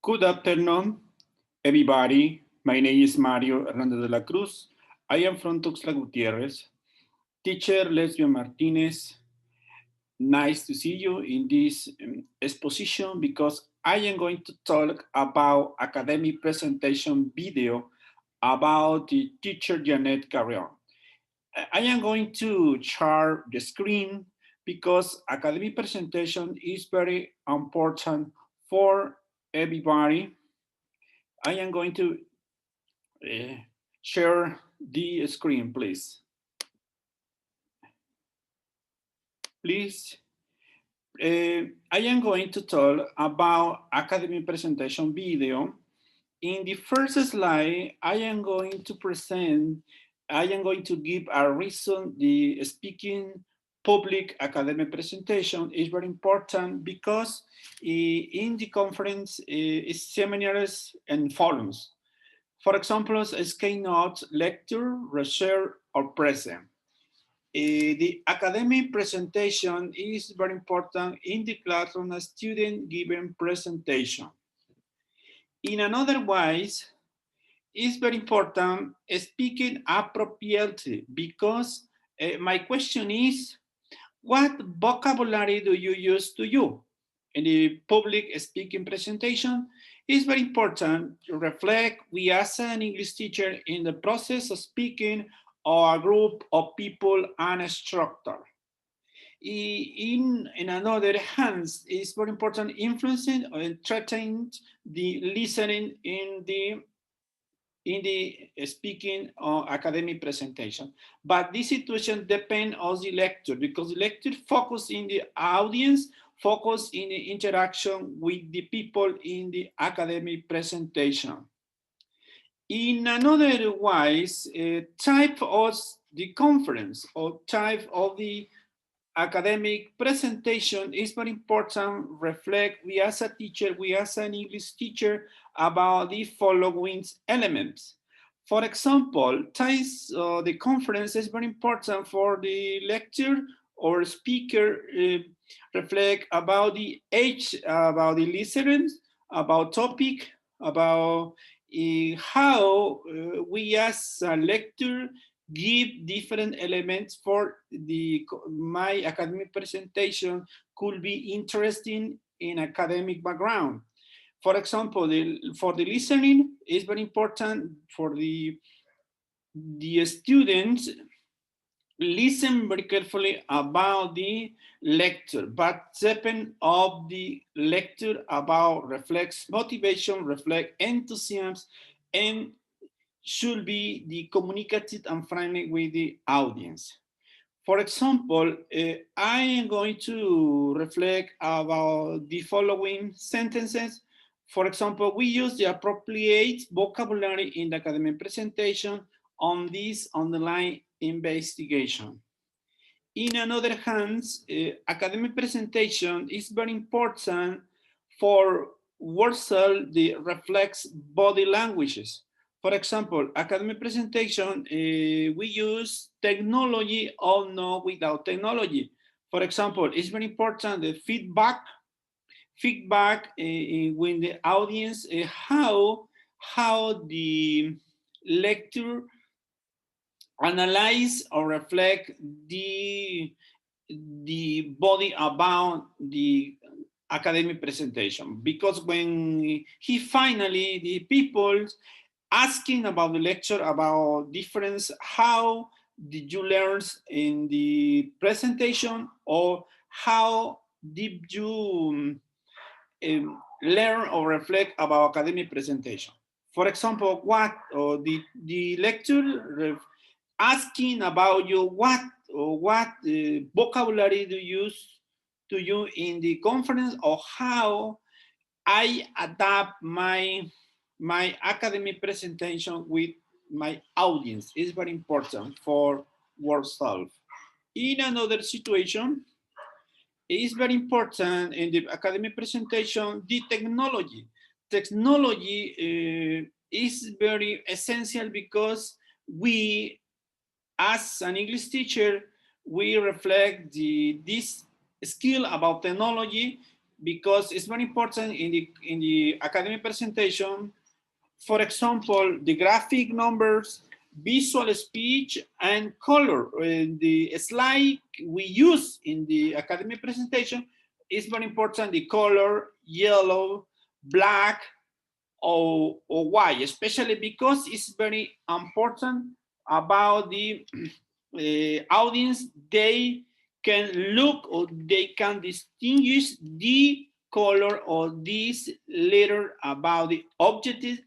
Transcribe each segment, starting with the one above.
Good afternoon, everybody. My name is Mario Hernandez de la Cruz. I am from Tuxtla Gutierrez. Teacher Lesbia Martinez, nice to see you in this exposition because I am going to talk about academic presentation video about the teacher Janet Carrion. I am going to share the screen because academic presentation is very important for everybody. I am going to share the screen, please. Please, I am going to talk about academic presentation video. In the first slide, I am going to give a reason the speaking public academic presentation is very important because in the conference, seminars and forums. For example, as keynote, lecture, research, or present. The academic presentation is very important in the classroom, a student given presentation. In another ways, it's very important speaking appropriately because my question is, what vocabulary do you use to you? In the public speaking presentation, it's very important to reflect we as an English teacher in the process of speaking or a group of people and a instructor. In another hands, it's very important influencing or entertaining the listening in the speaking or academic presentation. But this situation depends on the lecture because the lecture focus in the audience, focus in the interaction with the people in the academic presentation. In another wise, type of the conference or type of the academic presentation is very important. Reflect we as a teacher, we as an English teacher about the following elements. For example, the conference is very important for the lecture or speaker reflect about the age, about the listeners, about topic, about how we as a lecturer give different elements for my academic presentation could be interesting in academic background. For example, for the listening, it's very important for the students listen very carefully about the lecture, but depend of the lecture about reflects motivation, reflect enthusiasm, and should be the communicative and friendly with the audience. For example, I am going to reflect about the following sentences. For example, we use the appropriate vocabulary in the academic presentation on this underlying investigation. In another hand, academic presentation is very important for workshop that reflects body languages. For example, academic presentation, we use technology or no without technology. For example, it's very important the feedback with the audience, how the lecture analyze or reflect the body about the academic presentation. Because when he finally, the people asking about the lecture about difference, how did you learn in the presentation or how did you learn or reflect about academic presentation? For example, what or the lecture asking about you what vocabulary do you use to you in the conference or how I adapt my academic presentation with my audience is very important for oneself. In another situation, it is very important in the academic presentation, the technology. Technology is very essential because we, as an English teacher, we reflect this skill about technology because it's very important in the academic presentation. For example, the graphic numbers, visual speech, and color. The slide we use in the academic presentation is very important. The color, yellow, black, or white, especially because it's very important about the audience. They can look or they can distinguish the color or this letter about the objective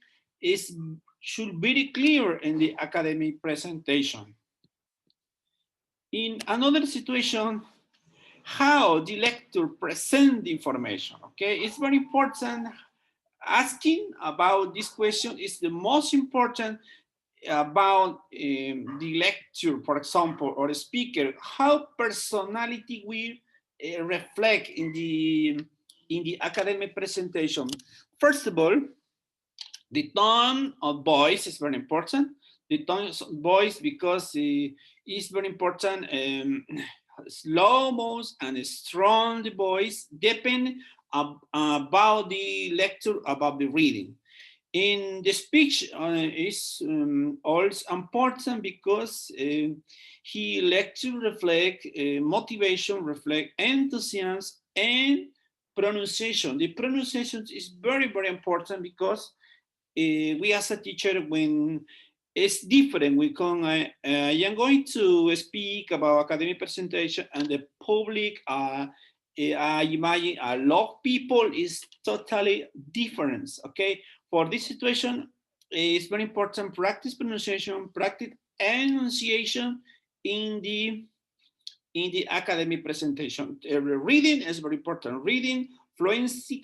is should be clear in the academic presentation. In another situation, how the lecturer present the information. Okay, it's very important. Asking about this question is the most important about the lecture, for example, or a speaker, how personality will reflect in the academic presentation. First of all, the tone of voice is very important. The tone of voice because it's very important. Slow moves and strong voice depend about the lecture, about the reading. In the speech is also important because he lecture reflect motivation, reflect enthusiasm and pronunciation. The pronunciation is very, very important because we as a teacher, when it's different, we can, I am going to speak about academic presentation and the public, I imagine a lot of people is totally different, okay? For this situation, it's very important practice pronunciation, practice enunciation in the academic presentation. Reading is very important. Reading, fluency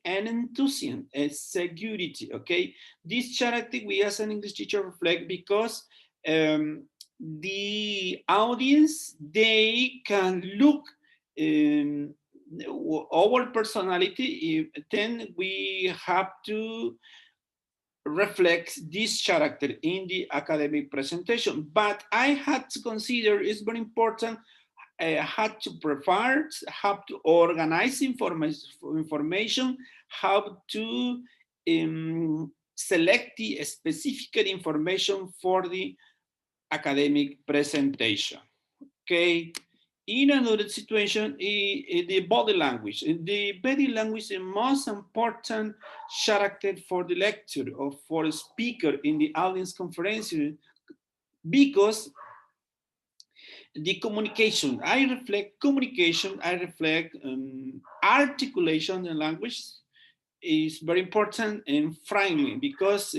and enthusiasm, security, okay? This character we as an English teacher reflect because the audience, they can look our personality, then we have to reflect this character in the academic presentation. But I had to consider it's very important. I had to prepare, how to organize information, how to select the specific information for the academic presentation. Okay. In another situation, the body language. The body language is the most important character for the lecture or for a speaker in the audience conference because the communication, I reflect communication, I reflect articulation in language is very important and friendly because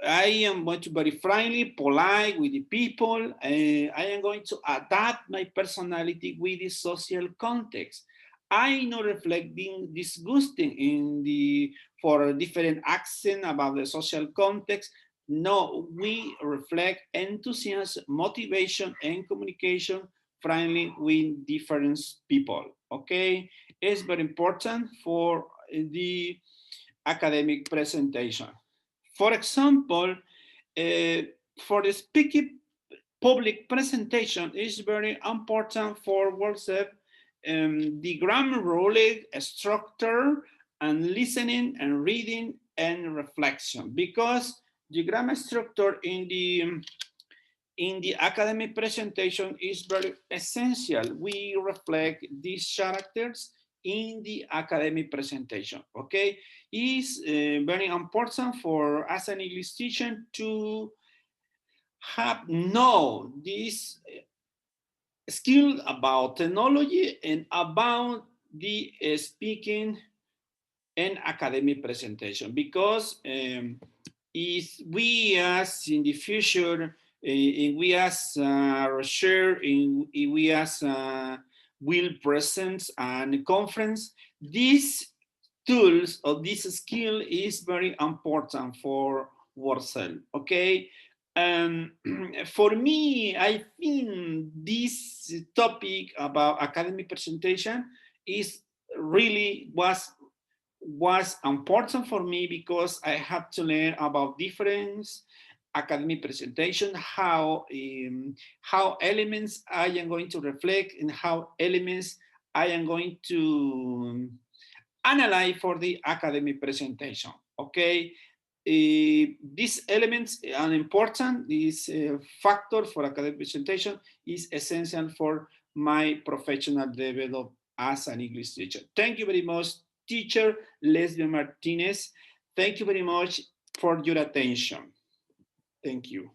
I am going to be very friendly, polite with the people. I am going to adapt my personality with the social context. I know reflecting disgusting in the for different accent about the social context. No, we reflect enthusiasm, motivation, and communication friendly with different people. Okay, it's very important for the academic presentation. For example, for the speaking public presentation is very important for WhatsApp, the grammar rule, structure, and listening and reading and reflection, because the grammar structure in the academic presentation is very essential. We reflect these characters in the academic presentation, okay? It's very important for as an English teacher to know this skill about technology and about the speaking and academic presentation, because if we as in the future, we as share, we as will present and conference, these tools or this skill is very important for ourselves, okay? For me, I think this topic about academic presentation is really was important for me because I had to learn about different academic presentation, how elements I am going to reflect and how elements I am going to analyze for the academic presentation. Okay, these elements are important. This factor for academic presentation is essential for my professional development as an English teacher. Thank you very much, teacher Leslie Martinez. Thank you very much for your attention. Thank you.